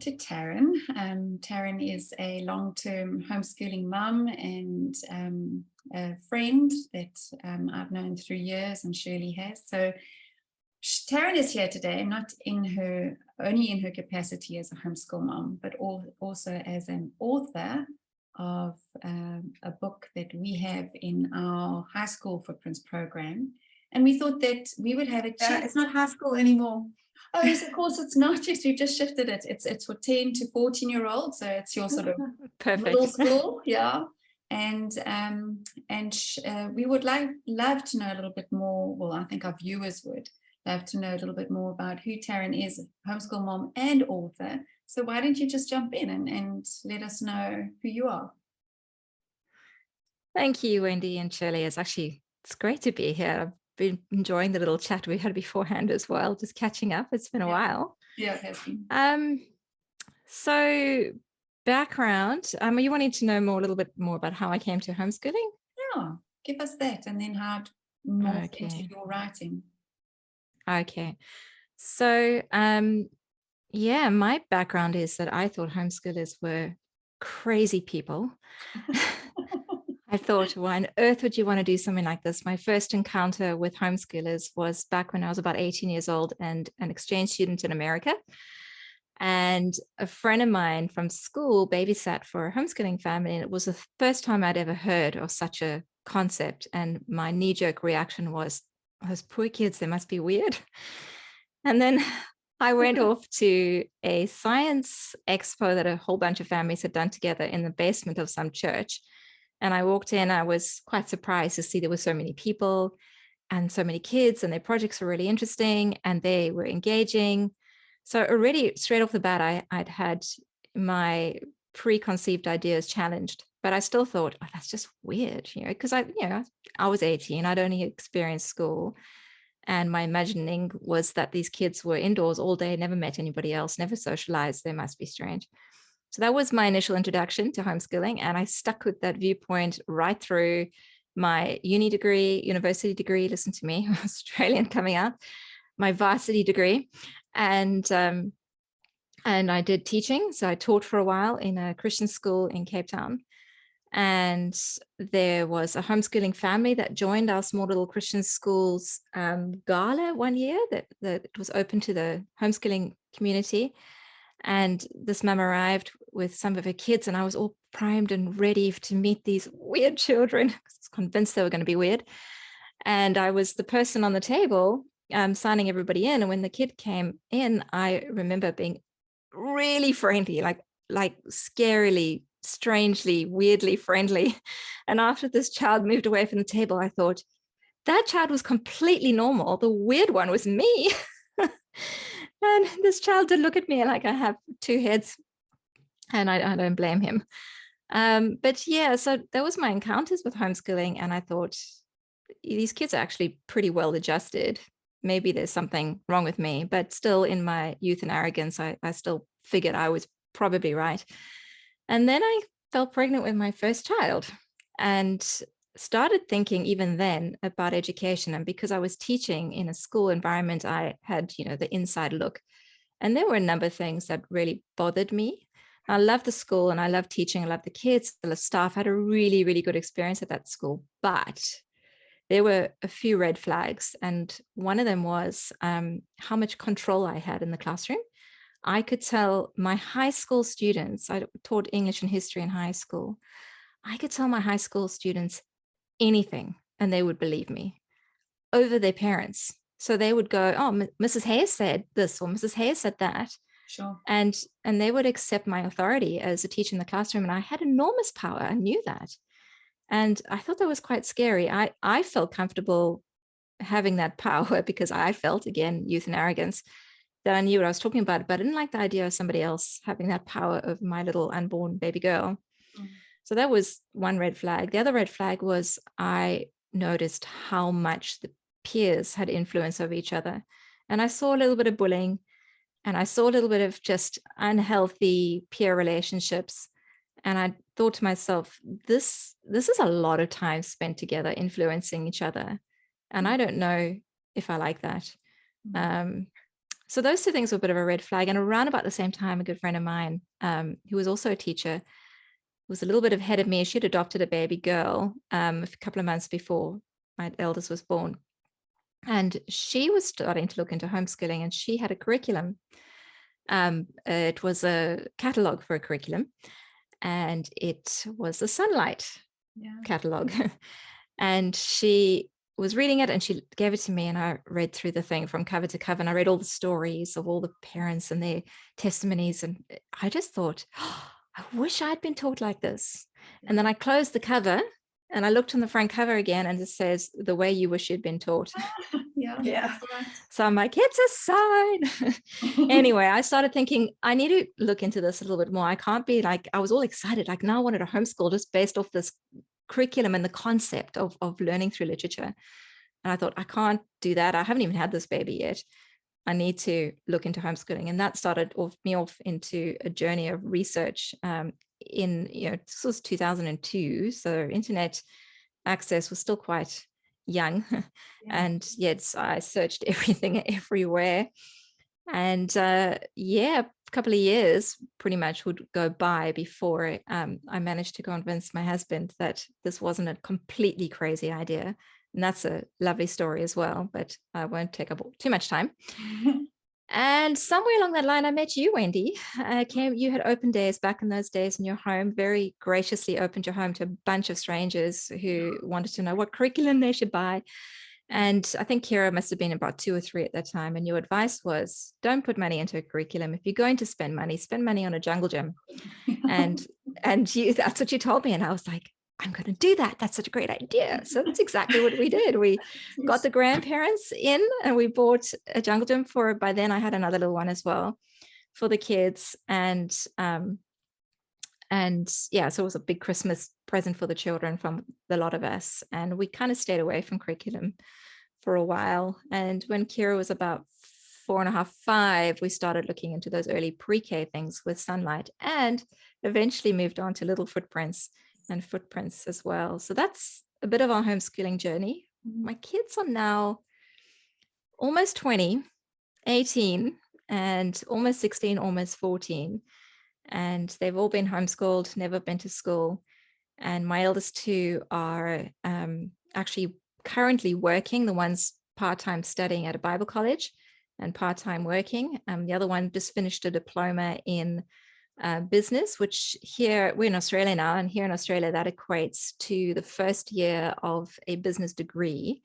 to Taryn. Taryn is a long-term homeschooling mum and a friend that I've known through years, and Shirley has. So Taryn is here today, not only in her capacity as a homeschool mom, but also as an author of a book that we have in our high school footprints program. And we thought that we would have a chat. It's not high school anymore. Oh, yes, of course it's not. Yes, we've just shifted it. It's for 10 to 14-year-olds, so it's your sort of Perfect. middle school, yeah. And we would love to know a little bit more. Well, I think our viewers would love to know a little bit more about who Taryn is, homeschool mom and author. So why don't you just jump in and let us know who you are? Thank you, Wendy and Shirley. It's great to be here. I've been enjoying the little chat we had beforehand as well, just catching up. It's been a while. Yeah, it has been. So background, are you wanting to know a little bit more about how I came to homeschooling? Yeah, give us that, and then how it morphed into your writing. Okay. So, my background is that I thought homeschoolers were crazy people. I thought, why on earth would you want to do something like this? My first encounter with homeschoolers was back when I was about 18 years old and an exchange student in America. And a friend of mine from school babysat for a homeschooling family. And it was the first time I'd ever heard of such a concept. And my knee-jerk reaction was, those poor kids, they must be weird. And then I went off to a science expo that a whole bunch of families had done together in the basement of some church. And I walked in, I was quite surprised to see there were so many people and so many kids, and their projects were really interesting and they were engaging. So already straight off the bat, I'd had my preconceived ideas challenged, but I still thought, oh, that's just weird, because I was 18, I'd only experienced school. And my imagining was that these kids were indoors all day, never met anybody else, never socialized. They must be strange. So that was my initial introduction to homeschooling. And I stuck with that viewpoint right through my university degree, listen to me, Australian coming out, my varsity degree. And I did teaching. So I taught for a while in a Christian school in Cape Town. And there was a homeschooling family that joined our small little Christian school's gala one year that was open to the homeschooling community. And this mum arrived with some of her kids, and I was all primed and ready to meet these weird children. I was convinced they were going to be weird. And I was the person on the table signing everybody in. And when the kid came in, I remember being really friendly, like scarily, strangely, weirdly friendly. And after this child moved away from the table, I thought, that child was completely normal. The weird one was me. And this child did look at me like I have two heads, and I don't blame him. But yeah, so that was my encounters with homeschooling. And I thought, these kids are actually pretty well adjusted. Maybe there's something wrong with me, but still in my youth and arrogance, I still figured I was probably right. And then I fell pregnant with my first child and started thinking even then about education. And because I was teaching in a school environment, I had, the inside look. And there were a number of things that really bothered me. I loved the school and I loved teaching. I loved the kids, the staff. I had a really, really good experience at that school. But there were a few red flags. And one of them was how much control I had in the classroom. I could tell my high school students, I taught English and history in high school. I could tell my high school students anything and they would believe me over their parents. So they would go, oh, Mrs. Hayes said this or Mrs. Hayes said that. Sure. And they would accept my authority as a teacher in the classroom. And I had enormous power. I knew that. And I thought that was quite scary. I felt comfortable having that power because I felt, again, youth and arrogance, that I knew what I was talking about, but I didn't like the idea of somebody else having that power over my little unborn baby girl. Mm. So that was one red flag. The other red flag was I noticed how much the peers had influence over each other. And I saw a little bit of bullying and I saw a little bit of just unhealthy peer relationships. And I thought to myself, this is a lot of time spent together influencing each other. And I don't know if I like that. So those two things were a bit of a red flag. And around about the same time, a good friend of mine, who was also a teacher, was a little bit ahead of me. She'd adopted a baby girl a couple of months before my eldest was born. And she was starting to look into homeschooling, and she had a curriculum. It was a catalog for a curriculum, and it was a Sunlight catalog. And she was reading it, and she gave it to me, and I read through the thing from cover to cover, and I read all the stories of all the parents and their testimonies, and I just thought, oh, I wish I'd been taught like this. And then I closed the cover and I looked on the front cover again, and it says, the way you wish you'd been taught. Yeah. So I'm like, it's a sign. Anyway, I started thinking, I need to look into this a little bit more. I can't be like, I was all excited. Like, now I wanted to homeschool just based off this curriculum and the concept of learning through literature. And I thought, I can't do that. I haven't even had this baby yet. I need to look into homeschooling. And that started me off into a journey of research this was 2002. So internet access was still quite young. And yet I searched everything everywhere. And a couple of years pretty much would go by before I managed to convince my husband that this wasn't a completely crazy idea. And that's a lovely story as well, but I won't take up too much time. And somewhere along that line, I met you, Wendy. You had open days back in those days in your home, very graciously opened your home to a bunch of strangers who wanted to know what curriculum they should buy. And I think Kira must have been about 2 or 3 at that time. And your advice was, don't put money into a curriculum. If you're going to spend money on a jungle gym. And that's what you told me. And I was like, I'm going to do that. That's such a great idea. So that's exactly what we did. We got the grandparents in and we bought a jungle gym by then I had another little one as well for the kids. And so it was a big Christmas present for the children from the lot of us. And we kind of stayed away from curriculum for a while. And when Kira was about 4.5, 5, we started looking into those early pre-K things with Sunlight, and eventually moved on to Little Footprints and Footprints as well. So that's a bit of our homeschooling journey. My kids are now almost 20, 18, and almost 16, almost 14. And they've all been homeschooled, never been to school. And my eldest 2 are actually currently working. The one's part-time studying at a Bible college and part-time working. The other one just finished a diploma in business, which here we're in Australia now, and here in Australia that equates to the first year of a business degree.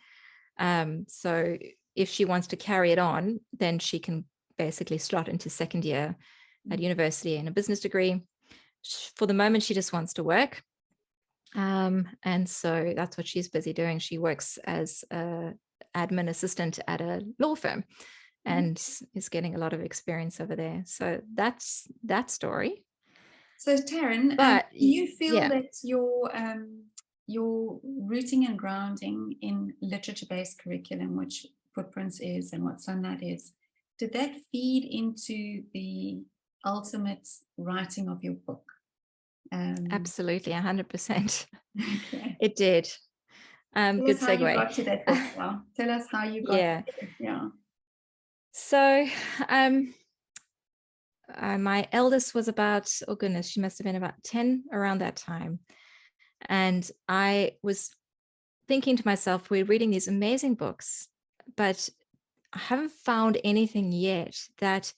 So if she wants to carry it on, then she can basically slot into second year at university in a business degree. For the moment, she just wants to work. And so that's what she's busy doing. She works as an admin assistant at a law firm and is getting a lot of experience over there. So that's that story. So Taryn, do you feel that your rooting and grounding in literature-based curriculum, which Footprints is and what Sunlight is, did that feed into the ultimate writing of your book? Absolutely, 100%. Okay. It did. Good segue. How you got to that book. Well, tell us how you got there. Yeah. So my eldest was about, oh goodness, she must have been about 10 around that time. And I was thinking to myself, we're reading these amazing books, but I haven't found anything yet that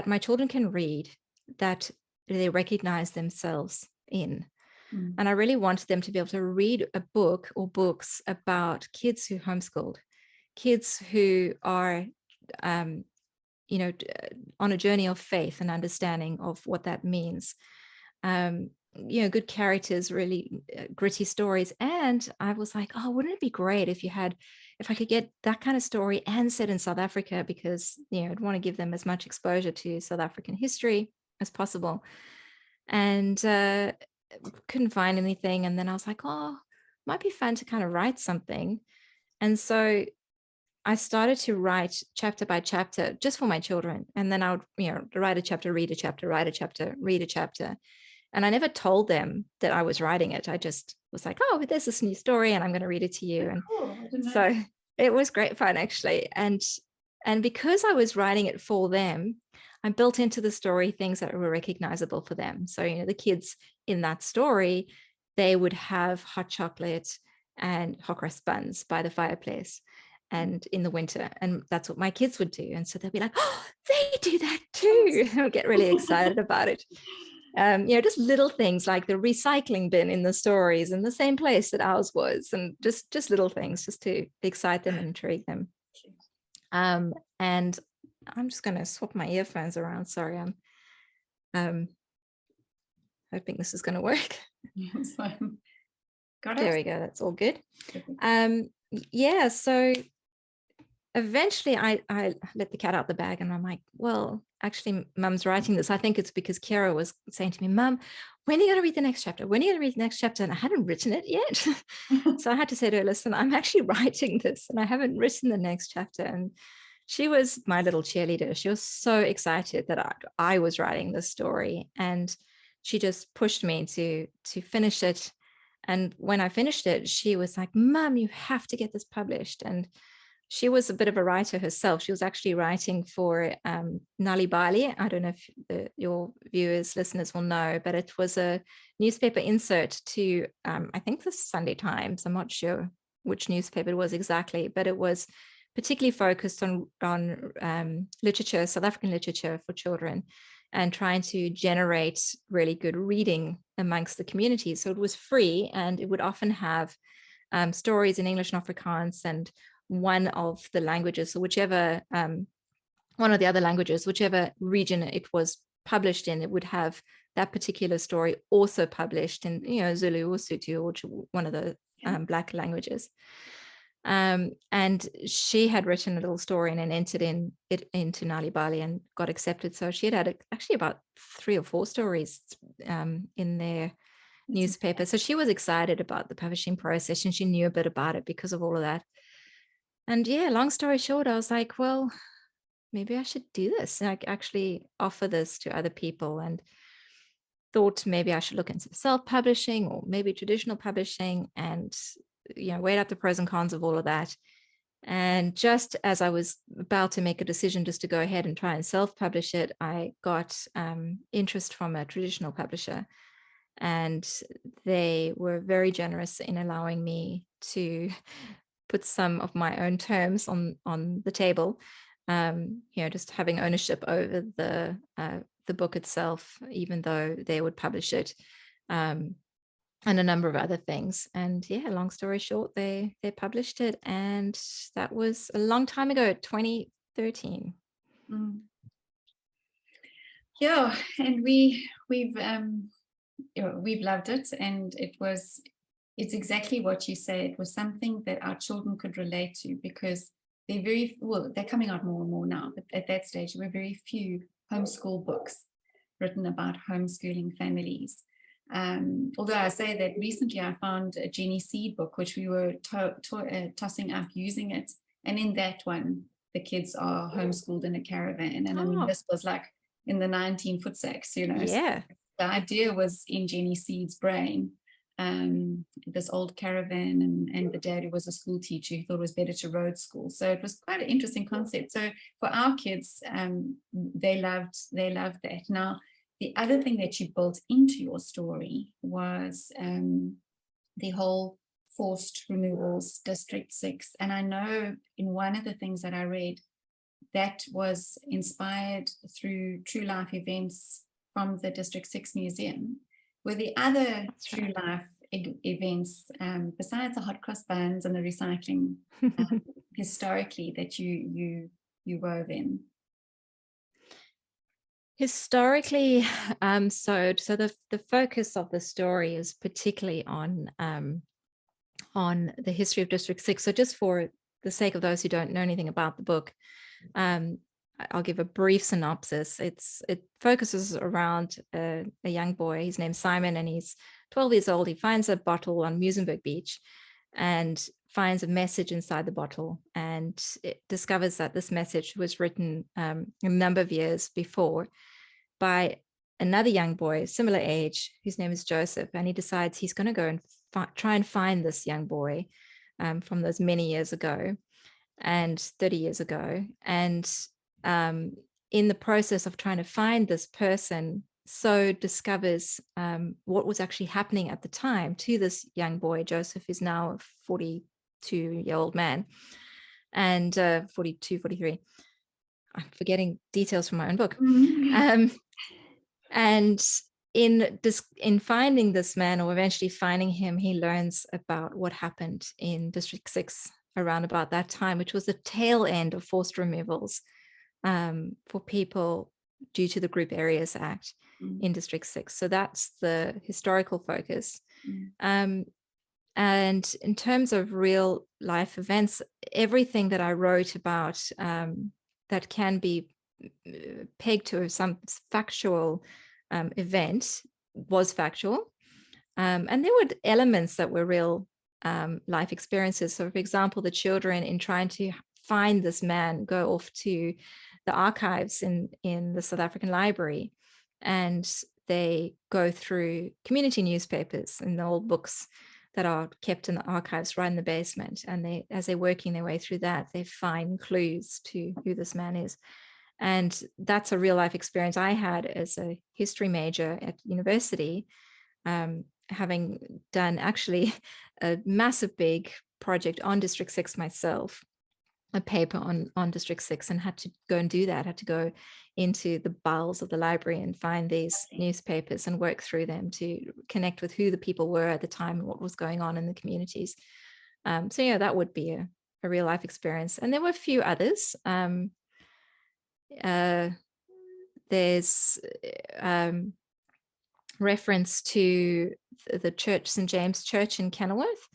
my children can read that they recognize themselves in. And I really wanted them to be able to read a book or books about kids who homeschooled, kids who are, on a journey of faith and understanding of what that means. Good characters, really gritty stories. And I was like, oh, wouldn't it be great if I could get that kind of story and set in South Africa, because, I'd want to give them as much exposure to South African history as possible. And couldn't find anything. And then I was like, oh, might be fun to kind of write something. And so I started to write chapter by chapter just for my children. And then I would, write a chapter, read a chapter, write a chapter, read a chapter. And I never told them that I was writing it. I just was like, oh, there's this new story and I'm going to read it to you. And cool. so it was great fun, actually. And And because I was writing it for them, I built into the story things that were recognizable for them. So, you know, the kids in that story, they would have hot chocolate and hot cross buns by the fireplace and in the winter. And that's what my kids would do. And so they'd be like, oh, they do that too. I'll get really excited about it. You know, just little things like the recycling bin in the stories in the same place that ours was, and just little things just to excite them and intrigue them. And I'm just going to swap my earphones around. Sorry, I'm hoping this is going to work. It's fine. Got it. There we go. That's all good. Yeah. So eventually I let the cat out the bag, and I'm like, well, actually, Mum's writing this. I think it's because Kira was saying to me, Mum, when are you going to read the next chapter? When are you going to read the next chapter? And I hadn't written it yet. So I had to say to her, listen, I'm actually writing this and I haven't written the next chapter. And she was my little cheerleader. She was so excited that I was writing this story, and she just pushed me to finish it. And when I finished it, she was like, Mum, you have to get this published. And she was a bit of a writer herself. She was actually writing for Nali Bali. I don't know if your viewers, listeners will know, but it was a newspaper insert to, I think, the Sunday Times. I'm not sure which newspaper it was exactly, but it was particularly focused on literature, South African literature for children, and trying to generate really good reading amongst the community. So it was free, and it would often have stories in English and Afrikaans and one of the languages, so whichever one of the other languages, whichever region it was published in, it would have that particular story also published in, you know, Zulu or Sotho, or one of the Black languages. And she had written a little story and then entered it into Nali Bali and got accepted. So she had actually about 3 or 4 stories in their newspaper. So she was excited about the publishing process, and she knew a bit about it because of all of that. And yeah, long story short, I was like, well, maybe I should do this and actually offer this to other people, and thought maybe I should look into self-publishing or maybe traditional publishing, and, you know, weighed up the pros and cons of all of that. And just as I was about to make a decision just to go ahead and try and self-publish it, I got interest from a traditional publisher, and they were very generous in allowing me to put some of my own terms on the table, you know, just having ownership over the book itself, even though they would publish it, and a number of other things. And yeah, long story short, they published it, and that was a long time ago, 2013. Yeah, and we've loved it, and it's exactly what you say. It was something that our children could relate to, because they're coming out more and more now, but at that stage there were very few homeschool books written about homeschooling families. Although I say that recently I found a Jenny Seed book, which we were tossing up using it, and in that one the kids are homeschooled in a caravan, and I mean, this was like in the 19 footsacks, you know. Yeah. So the idea was in Jenny Seed's brain, this old caravan, and the dad, who was a school teacher, who thought it was better to road school. So it was quite an interesting concept. So for our kids, they loved that. Now, the other thing that you built into your story was the whole forced removals, District 6. And I know in one of the things that I read, that was inspired through true life events from the District 6 Museum. Were the other true life events, besides the hot cross buns and the recycling, historically, that you wove in? Historically, so the focus of the story is particularly on the history of District 6. So just for the sake of those who don't know anything about the book, I'll give a brief synopsis. It focuses around a young boy. His name's Simon, and he's 12 years old. He finds a bottle on Muizenberg Beach and finds a message inside the bottle, and it discovers that this message was written a number of years before by another young boy, similar age, whose name is Joseph. And he decides he's going to go and try and find this young boy from those many years ago. and 30 years ago. And in the process of trying to find this person, so discovers what was actually happening at the time to this young boy. Joseph is now a 42-year-old man, and 42, 43. I'm forgetting details from my own book. And in finding this man, or eventually finding him, he learns about what happened in District 6 around about that time, which was the tail end of forced removals for people due to the Group Areas Act in District 6. So that's the historical focus. And in terms of real life events, everything that I wrote about that can be pegged to some factual event was factual. And there were elements that were real life experiences. So for example, the children, in trying to find this man, go off to the archives in the South African Library, and they go through community newspapers and the old books that are kept in the archives right in the basement. And as they're working their way through that, they find clues to who this man is. And that's a real life experience I had as a history major at university, having done actually a massive big project on District 6 myself, a paper on District 6, and had to go and do that, had to go into the bowels of the library and find these newspapers and work through them to connect with who the people were at the time and what was going on in the communities. So yeah, that would be a real life experience. And there were a few others. There's reference to the church, St. James Church in Kenilworth,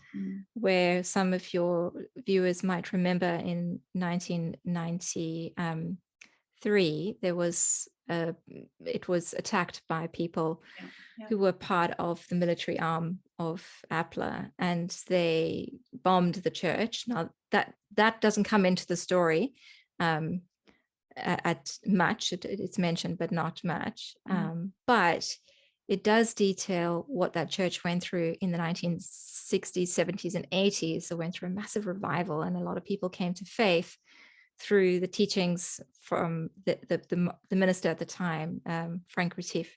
where some of your viewers might remember in 1993, it was attacked by people who were part of the military arm of APLA, and they bombed the church. Now that doesn't come into the story at much. It's mentioned, but not much. But it does detail what that church went through in the 1960s, 70s, and 80s. It went through a massive revival, and a lot of people came to faith through the teachings from the minister at the time, Frank Retief.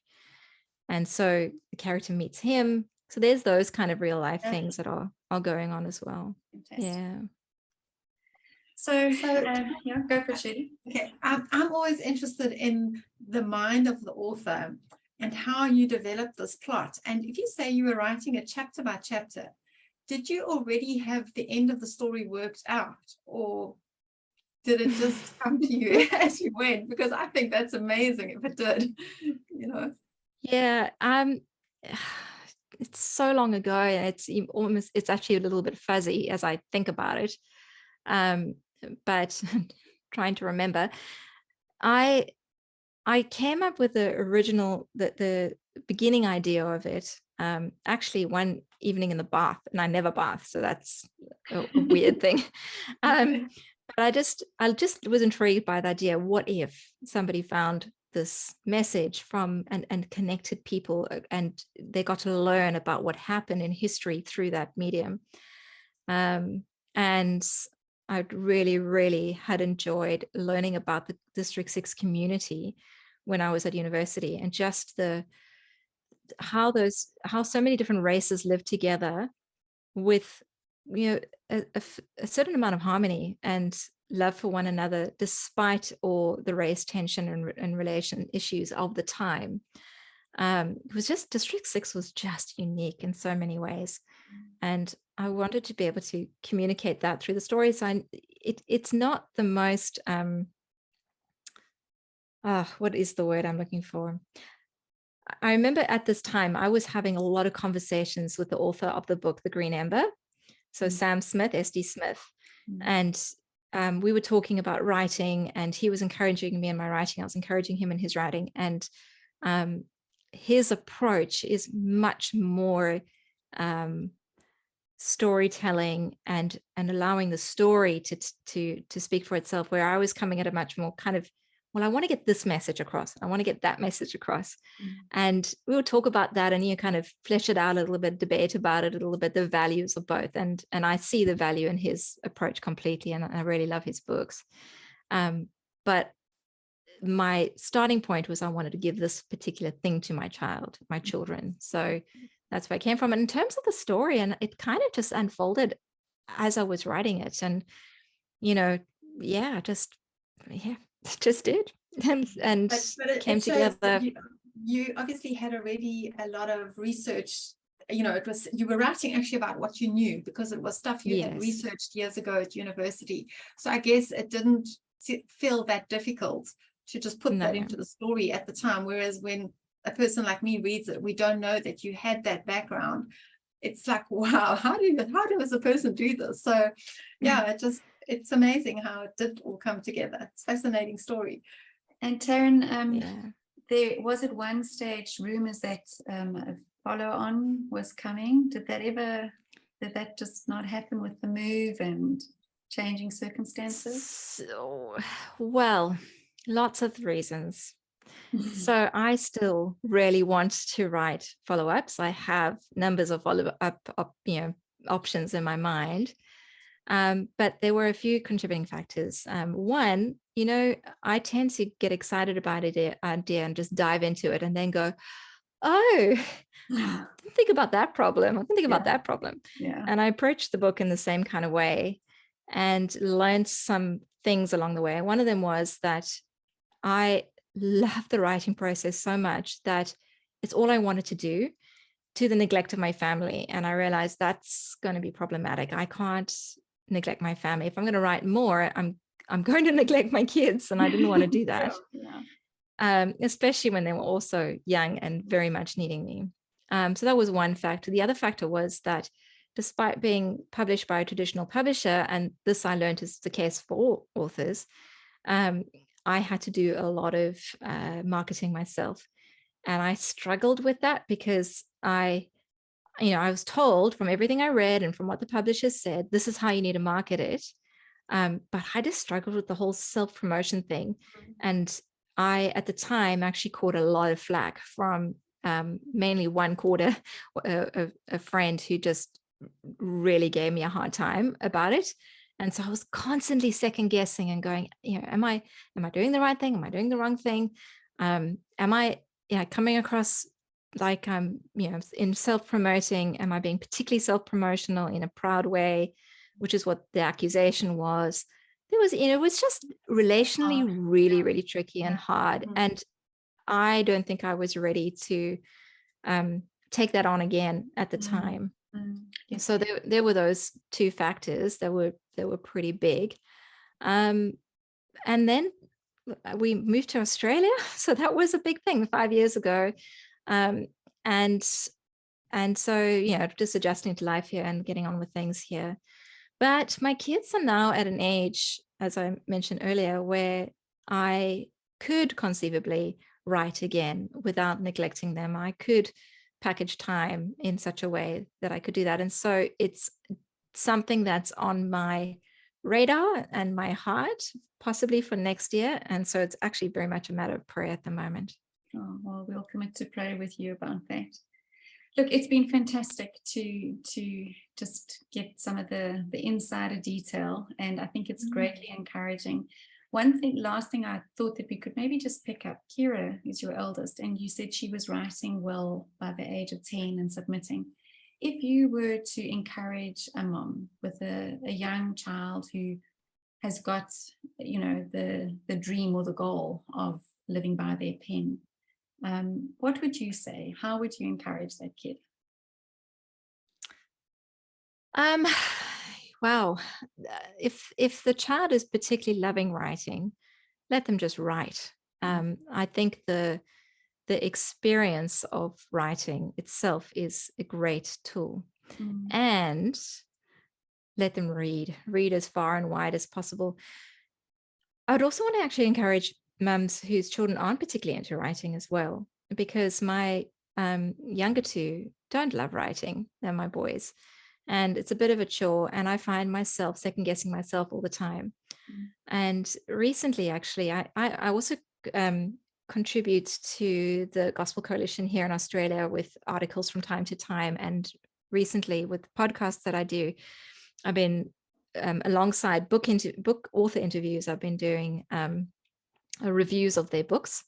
And so the character meets him. So there's those kind of real life things that are going on as well. Fantastic. Yeah. So go for it, Judy. Okay, I'm always interested in the mind of the author and how you develop this plot. And if you say you were writing it chapter by chapter, did you already have the end of the story worked out, or did it just come to you as you went? Because I think that's amazing if it did, Yeah, it's so long ago, and it's actually a little bit fuzzy as I think about it. But trying to remember, I came up with the original, the beginning idea of it, actually one evening in the bath, and I never bath, so that's a weird thing. But I just was intrigued by the idea. What if somebody found this message from and connected people, and they got to learn about what happened in history through that medium? And I really, really had enjoyed learning about the District 6 community when I was at university, and just how so many different races live together with a certain amount of harmony and love for one another, despite all the race tension and relation issues of the time. It was just, District 6 was just unique in so many ways. And I wanted to be able to communicate that through the stories. It's not the most, what is the word I'm looking for? I remember at this time, I was having a lot of conversations with the author of the book, The Green Ember. So Sam Smith, SD Smith. And we were talking about writing, and he was encouraging me in my writing. I was encouraging him in his writing. And his approach is much more storytelling and allowing the story to speak for itself, where I was coming at a much more kind of well, I want to get this message across. I want to get that message across. Mm. And we will talk about that, and you kind of flesh it out a little bit, debate about it a little bit, the values of both. And I see the value in his approach completely, and I really love his books. But my starting point was I wanted to give this particular thing to my children. So that's where I came from. And in terms of the story, and it kind of just unfolded as I was writing it. And, it just did. And But it came shows that together. you obviously had already a lot of research. You were writing actually about what you knew, because it was stuff you had Yes. researched years ago at university. So I guess it didn't feel that difficult to just put that No. into the story at the time. Whereas when a person like me reads it, we don't know that you had that background. It's like, wow, how does a person do this? So yeah, it's amazing how it did all come together. It's a fascinating story. And Taryn, Yeah. there was at one stage rumors that a follow-on was coming. Did that just not happen with the move and changing circumstances? So, well, lots of reasons. So I still really want to write follow-ups. I have numbers of follow-up options in my mind. But there were a few contributing factors. One, I tend to get excited about an idea and just dive into it and then go, oh, I didn't think about that problem. I didn't think about that problem. Yeah. And I approached the book in the same kind of way and learned some things along the way. One of them was that I love the writing process so much that it's all I wanted to do, to the neglect of my family. And I realized that's going to be problematic. I can't neglect my family. If I'm going to write more, I'm going to neglect my kids, and I didn't want to do that. Especially when they were also young and very much needing me. So that was one factor. The other factor was that despite being published by a traditional publisher, and this I learned is the case for all authors, I had to do a lot of marketing myself. And I struggled with that because I was told from everything I read and from what the publishers said, this is how you need to market it. But I just struggled with the whole self-promotion thing. And I, at the time, actually caught a lot of flack from mainly one quarter, a friend who just really gave me a hard time about it. And so I was constantly second guessing and going, am I doing the right thing? Am I doing the wrong thing? Am I coming across like I'm, in self-promoting? Am I being particularly self-promotional in a proud way, which is what the accusation was? There was, it was just relationally really, really tricky and hard. And I don't think I was ready to take that on again at the time. So there were those two factors that were pretty big. And then we moved to Australia. So that was a big thing 5 years ago. And so, just adjusting to life here and getting on with things here. But my kids are now at an age, as I mentioned earlier, where I could conceivably write again without neglecting them. I could package time in such a way that I could do that. And so it's something that's on my radar and my heart, possibly for next year. And so it's actually very much a matter of prayer at the moment. Oh, well, we'll commit to pray with you about that. Look, it's been fantastic to just get some of the insider detail, and I think it's greatly encouraging. Last thing I thought that we could maybe just pick up, Kira is your eldest, and you said she was writing well by the age of 10 and submitting. If you were to encourage a mom with a young child who has got, the dream or the goal of living by their pen, what would you say? How would you encourage that kid? Wow. If the child is particularly loving writing, let them just write. I think the experience of writing itself is a great tool. And let them read as far and wide as possible. I would also want to actually encourage mums whose children aren't particularly into writing as well, because my younger two don't love writing. They're my boys. and it's a bit of a chore, and I find myself second guessing myself all the time. And recently, actually, I also contribute to the Gospel Coalition here in Australia with articles from time to time. And recently, with podcasts that I do, I've been alongside book author interviews, I've been doing reviews of their books.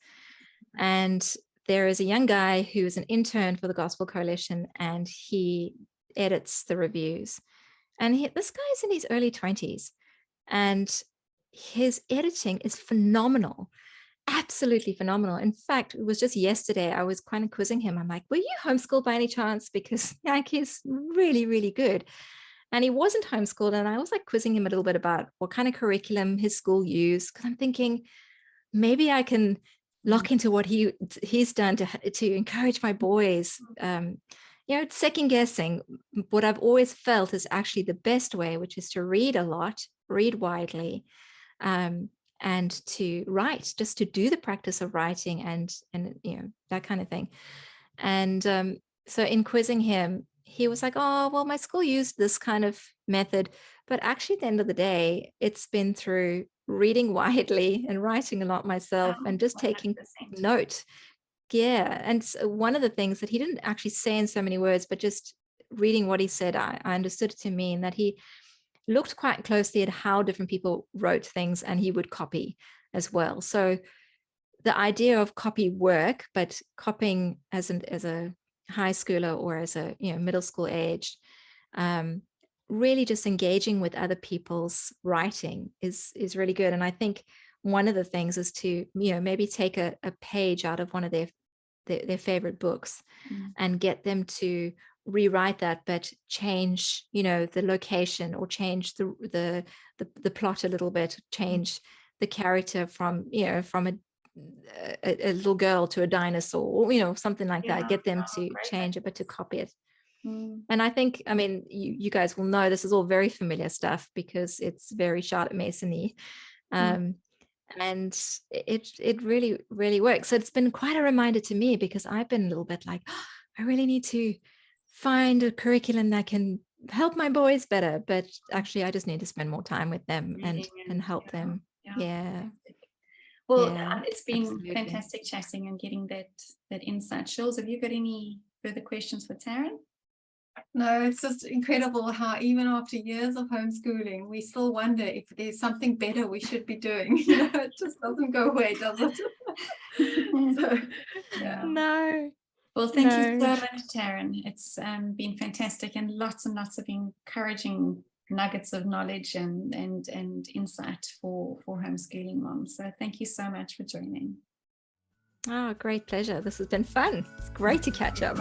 And there is a young guy who is an intern for the Gospel Coalition, and he edits the reviews. And this guy's in his early 20s, and his editing is phenomenal, absolutely phenomenal. In fact, it was just yesterday I was kind of quizzing him. I'm like, were you homeschooled by any chance? Because like, he's really, really good. And he wasn't homeschooled. And I was like quizzing him a little bit about what kind of curriculum his school used, because I'm thinking maybe I can lock into what he's done to encourage my boys. Second guessing what I've always felt is actually the best way, which is to read a lot, read widely, and to write, just to do the practice of writing and that kind of thing. And so in quizzing him, he was like, oh, well, my school used this kind of method, but actually at the end of the day, it's been through reading widely and writing a lot myself, and just 100%. Taking note. Yeah. And so one of the things that he didn't actually say in so many words, but just reading what he said, I understood it to mean that he looked quite closely at how different people wrote things, and he would copy as well. So the idea of copy work, but copying as a high schooler or as a middle school age, really just engaging with other people's writing is really good. And I think one of the things is to maybe take a page out of one of their favorite books and get them to rewrite that, but change the location, or change the plot a little bit, change the character from a little girl to a dinosaur, or something like that. Get them to change it, but to copy it. And I think, you guys will know this is all very familiar stuff, because it's very Charlotte Mason-y. And it really, really works. So it's been quite a reminder to me, because I've been a little bit like, oh, I really need to find a curriculum that can help my boys better. But actually, I just need to spend more time with them and help them. Yeah. Well, it's been fantastic chatting and getting that insight. Shills, have you got any further questions for Taryn? No, it's just incredible how even after years of homeschooling, we still wonder if there's something better we should be doing. It just doesn't go away, does it? So, yeah. No. Well, thank you so much, Taryn. It's been fantastic, and lots of encouraging nuggets of knowledge and insight for homeschooling moms. So thank you so much for joining. Oh, great pleasure. This has been fun. It's great to catch up.